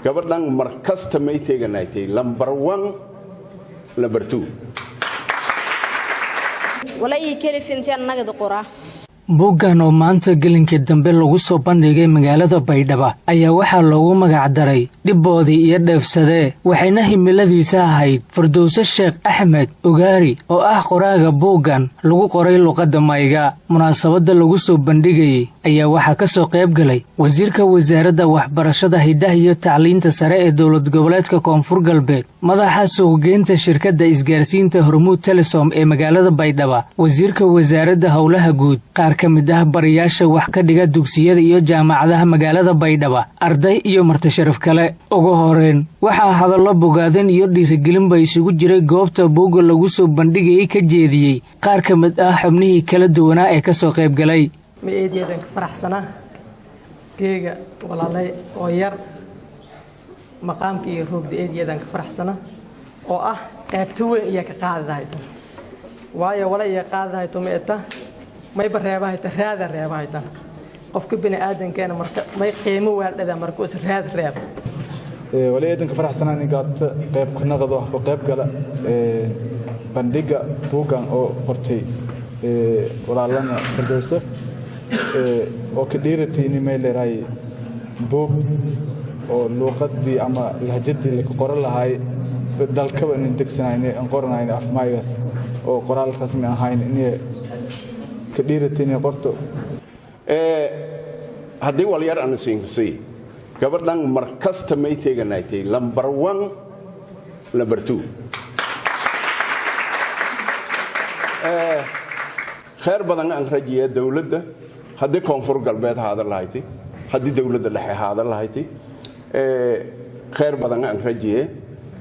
gabadhan markasta may teeganaaytay number 1 number 2 wala ii keli fintaan nagada qoraa buuggan oo maanta gelinkii dambe lagu soo bandhigay magaalada Baydhabo ayaa waxaa loogu magac daray dhibboodii iyo dheefsadee waxayna himiladiisa ahayd Firdawso Sheekh Axmed Ugaari oo ah qoraaga buuggan lagu qoray luqadda Mayga munaasabada lagu soo bandhigay ayaa waxaa ka soo qayb galay wasiirka wasaaradda waxbarashada hidaha iyo tacliinta sare ee dowlad goboleedka Koonfur Galbeed madaxa suuqgeynta shirkadda isgaarsiinta Hormuud Telesom ee magaalada Baydhabo wasiirka wasaaradda howlaha guud kamid ah bariyaasha wax ka dhiga dugsiyada iyo jaamacadaha magaalada Baydhabo arday iyo marti sharaf kale ugu horeen waxa hadallo bogaadin iyo dhiirigelin bay isugu jiray goobta buugga lagu soo bandhigay ka jeediyay qaar kamid ah xubnihii kala duwanaa ee ka soo qayb galay meedeedan ka faraxsana geega walaalay oo yar maqaamka iyo roogda eedeedan ka faraxsana oo ah qaybta weyn iyo ka qaadahay waayo wala iyo qaadahay tumeeta may bareebahay raada reebahay qofka bini aadankeena marka may qiimo waalada markuu is raad reeb wali eedanka faraxsanaan inaad qayb ka noqdo oo qayb gala bandhiga buuggan oo qortay walaalana Firdawso oo ka dhiiratay meel leeyahay buug oo luqadii ama lahjadii la qoran lahaay dalkaba in degsanayna aan qoranayn af Maygas oo qoraal rasmi ahayn in كديرتني قرطو هذي واليار أنا سينكسي gabadhan markasta may teeganaaytay number 1 number 2 خير بدن أن رجية دولة هذي كونفور قلبها هذا اللهيتي هذي دولة اللي هذا اللهيتي خير بدن أن رجية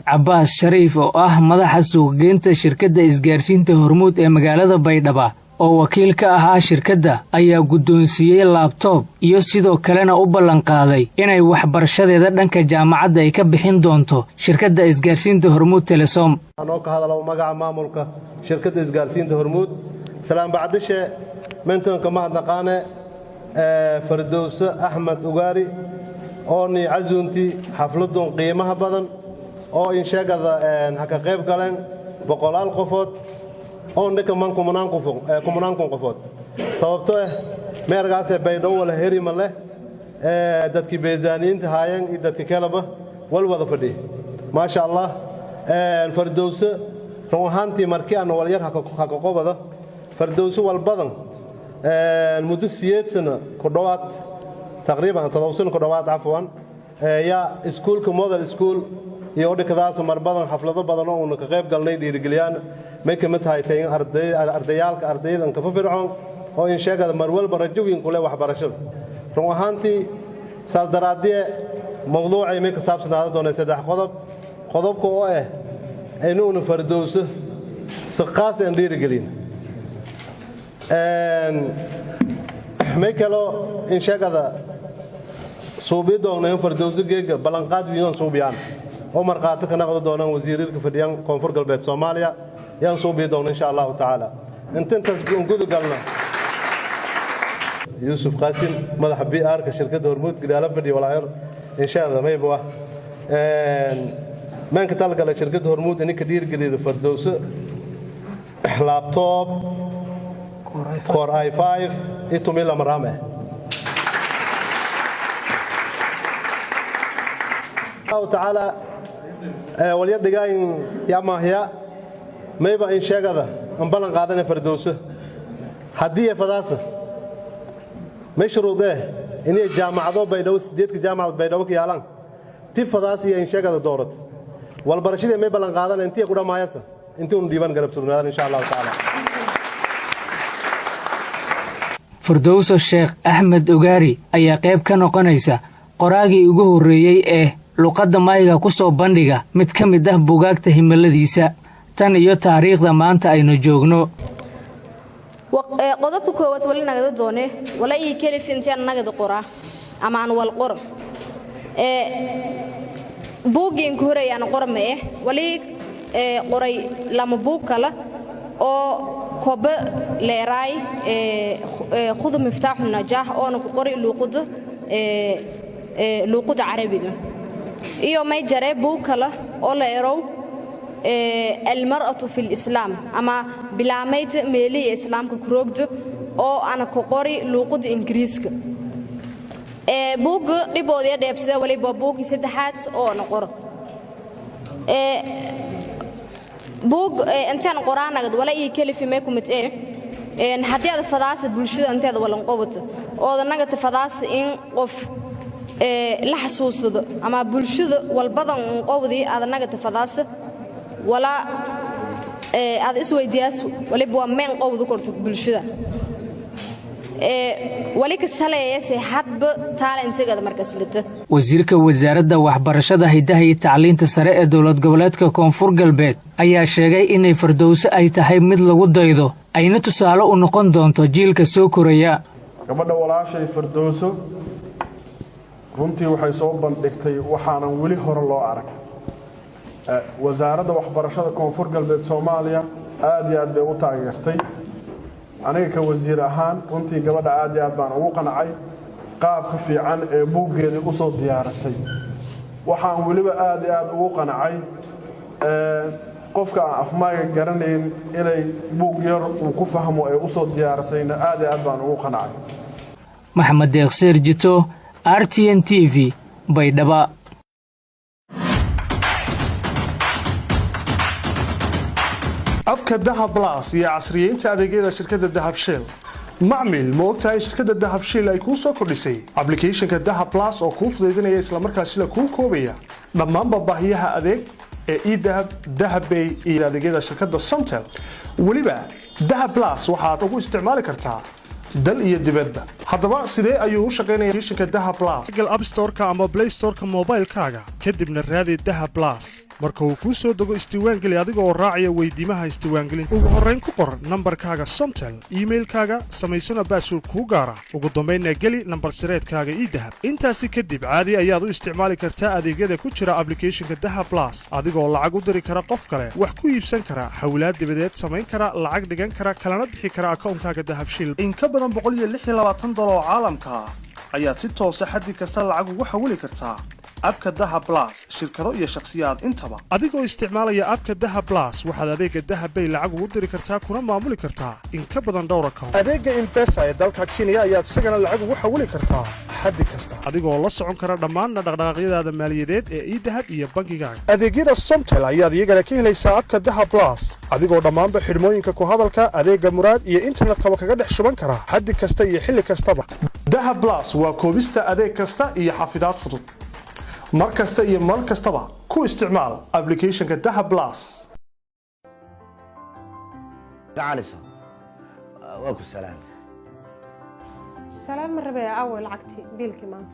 عباس شريف oo ah madaxa suuqgeynta shirkadda isgaarsiinta Hormuud ee magaalada Baydhabo oo wakiil ka ahaa shirkadda ayaa guddoonsiiyay laptop iyo sidoo kalena u ballan qaaday inay waxbarashadeeda dhanka jaamacadda ay ka bixin doonto shirkadda isgaarsiinta Hormuud Telesom anoo ka hadalo magaca maamulka shirkadda isgaarsiinta Hormuud salaam bacdishe mentanka mahadnaqaane Firdawso Axmed Ugaari oo ni cazunti xafladun qiimaha badan oo in sheegada haka qayb galeen boqolaal qofood oo ninka man kumanaan qofood sababtoo ah meergaas Baydhabo wala herima leh dadkii beezaaniinta haayeen iyo dadkii kaleba wal wada fadhi ma sha Allah Firdawso ruuxantii markii aan wal yar haka qobada Firdawso wal badan muddo 8 sano ku dhawaad taqriiban 7 sano ku dhawaad afwan ya iskuulka model school iyo dhikadaas mar badan xaflado badan oo uu ka qayb galnay dhiirigeliyaan may ka mid tahay ardaydan ka fircoon oo in sheegada mar walba rajooyin kule waxbarashada ruuxantii saas daraadii mawduucay may ka saabsanaado doonay saddex qodobka oo ah inuu Firdawso si qaas ah dhiirigelin may kalo in sheegada suubidoona Firdawso geega ballanqaad wiidan suubiyaan oo marqaata ka noqdo doonaan wasiirka fadhiyaan Koonfur Galbeed Soomaaliya yaan suubidoona insha Allah taala inta gudu galna Yusuf Qasim madaxa PR ka shirkadda Hormuud gidaala fadhiyo walaayar insha Allah may baa man ka talgala shirkadda Hormuud in ka dhiirigeliyo Firdawso laptop Core i5 itumila marame Allah taala waliyad dhigayn yama hiya mayba in sheegada aan balan qaadanay Firdawso hadii fadaasa mashruude inay jaamacado Baydhabo 8 jaamacad Baydhabo ka yaalan ti fadaas iyo in sheegada doorad wal barashada may balan qaadanay intii ku dhamaayasa intii uu diiban garab surnaadaan insha Allah taala Firdawso Sheekh Axmed Ugaari ayaa qayb ka noqonaysa qoraagii ugu horeeyay ee luqadda Mayga ku soo bandhiga mid ka mid ah buugaagta himiladiisa tan iyo taariikhda maanta aynu joogno qodobka koowaad wali naga doonee wala ii keli fintaan naga qoraa ama aan wal qor buugin koreeyaan qormee wali qoray lama buug kala oo koba leeray khud miftaax najaah oo ku qori luqada carabiga iyo may jare buug kale oo la erow المرأة في الإسلام أما بلا ميت ميلي إسلام كروجد أو أنا كقاري لوقد إنجليزك بوق ريبودي دبسة ولا بوق يسدحات أو نقرأ بوق أنت أنا قرآن قد ولا يكلف ماكم إن حتى هذا فضاس بالشدة أنت هذا ولا نقبض أو ذا نقد فضاس إن قف لحسوس أما بالشدة والبضع نقبضي هذا نقد فضاس ولا هذا اسمه دياس ولا بوا من قوض كرت بالشدة ولك السلة يسي حد تعال إنسجاد مركز لته wasiirka wasaaradda waxbarashada hidaha iyo tacliinta sare ee dowlad goboleedka koonfur galbeed ayaa sheegay inay Firdawso ay tahay mid lagu daydo ayna tusaale u noqon doonto jiilka soo koraya gabadha walaashay Firdawso runtii waxay soo bandhigtay waxaanan wali hore loo arag wasaaradda waxbarashada koonfur galbeed Soomaaliya aad iyo aad bay u taageertay aniga ka wasiir ahaan runtii gabadha aad iyo aad baan ugu qancay qaabka fiican ee buuggeedii u soo diyaarisay waxaan waliba aad iyo aad ugu qancay qofka aan afmaaga garanayn inay buug yar uu ku fahmo ee u soo diyaarisayna aad iyo aad baan ugu qancay Maxamed Deeqseer Jito RTN TV Baydhaba abka Dahab Plus iyo casriyeynta adeegyada shirkadda Dahab Shell macmiil ma ogtahay shirkadda Dahab Shell ay ku soo kordhisay application-ka Dahab Plus oo kuu fududeynaya isla markaasina kuu koobaya dhammaan baahiyaha adeeg ee eDahab, Dahab Pay iyo adeegyada shirkadda Somtel waliba Dahab Plus waxaad ugu isticmaali kartaa dal iyo dibadda haddaba sidee ayuu u shaqeynayaa application-ka Dahab Plus Google App Store-ka ama Play Store-ka mobile-kaaga kadibna raadi Dahab Plus marka uu ku soo dago isdiiwaangeli adiga oo raacaya weydiimaha isdiiwaangelinta ugu horreyn ku qor nambarkaaga Somtel emailkaaga samaysana password kuu gaara ugu dambeynna geli nambar sireedkaaga eDahab intaasi kadib caadi ayaad u isticmaali kartaa adeegyada ku jira application-ka Dahab Plus adigoo lacag u diri kara qof kale wax ku iibsan kara hawlaad dibadeed samayn kara lacag dhigan kara kalana bixi kara akoonkaaga Dahab Shell in ka badan $126 oo caalamka ayaad si toos ah xaddi kasta lacag ugu xawili kartaa abka Dahab Plus shirkado iyo shakhsiyaad intaba adigoo isticmaalaya abka Dahab Plus waxaad adeega Dahab Pay lacag ugu diri kartaa kuna maamuli kartaa in ka badan dhowr account adeega M-Pesa ee dalka Kenya ayaad isagana lacag ugu xawili kartaa xaddi kasta adigoo la socon kara dhammaan dhaqdhaqaaqyadaada maaliyadeed ee eDahab iyo bangigaaga adeegyada Somtel ayaad iyagana ka helaysaa abka Dahab Plus adigoo dhammaanba xidhmooyinka ku hadalka adeega muraad iyo internetka kaga dhex shuban kara xaddi kasta iyo xilli kastaba Dahab Plus waa koobista adeeg kasta iyo xafidaad fudud markasta iyo mar kastaba ku isticmaal application-ka Dahab Plus تعالسا واكو سلام مربي أول عقتي بيلكي مانت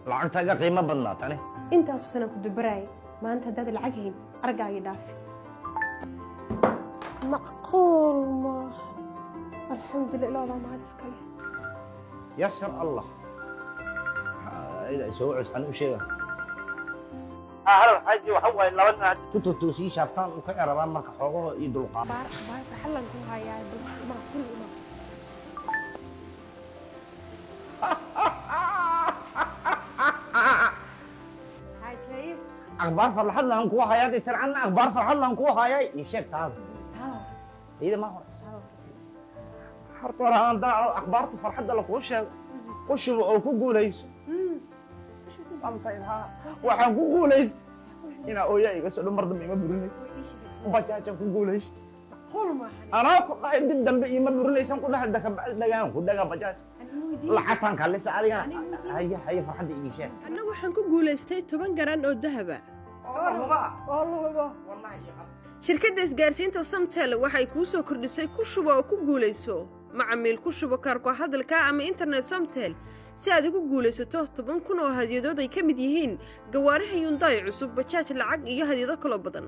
لعقتها قيمة بنات أنا أنت السنة كنت براي ما أنت هداد العقهين أرجع يدافع معقول ما الحمد لله لا ما تسكله يسر الله إذا سوعس عن شيء هلا حاجي وحوي لو أنا كنت توسي شافتان وكأنا ربما مرك حوضه يدلقا بار حلا نكون هاي ما كل ما هاي شايف أخبار فرحت لهم كوا هاي ترى عنا أخبار فرحت لهم كوا هاي يشك هذا إذا ما هو حرت وراها أنت أخبار فرحت لهم وش أو كقوليش سامتينها waxaan ku guuleystay ina ooyayga soo marda ma burinaysa bajaajka ku guuleystay ana ku qayn dib dambe ima burinaysan ku dhaxal dhagaan ku dhaga bajaaj lacagtan kale saariga hay farxad ii sheeg ana waxaan ku guuleystay 10 garan oo dahab ah shirkadda isgaarsiinta Somtel waxay ku soo kordhisay ku shubo oo ku guuleyso macmiil ku shubo kaarka hadalka ama internet Somtel si aad ugu guulaysato 10,000 oo hadiyado ay ka mid yihiin gawaaraha Hyundai cusub bajaaj lacag iyo hadiyado kala badan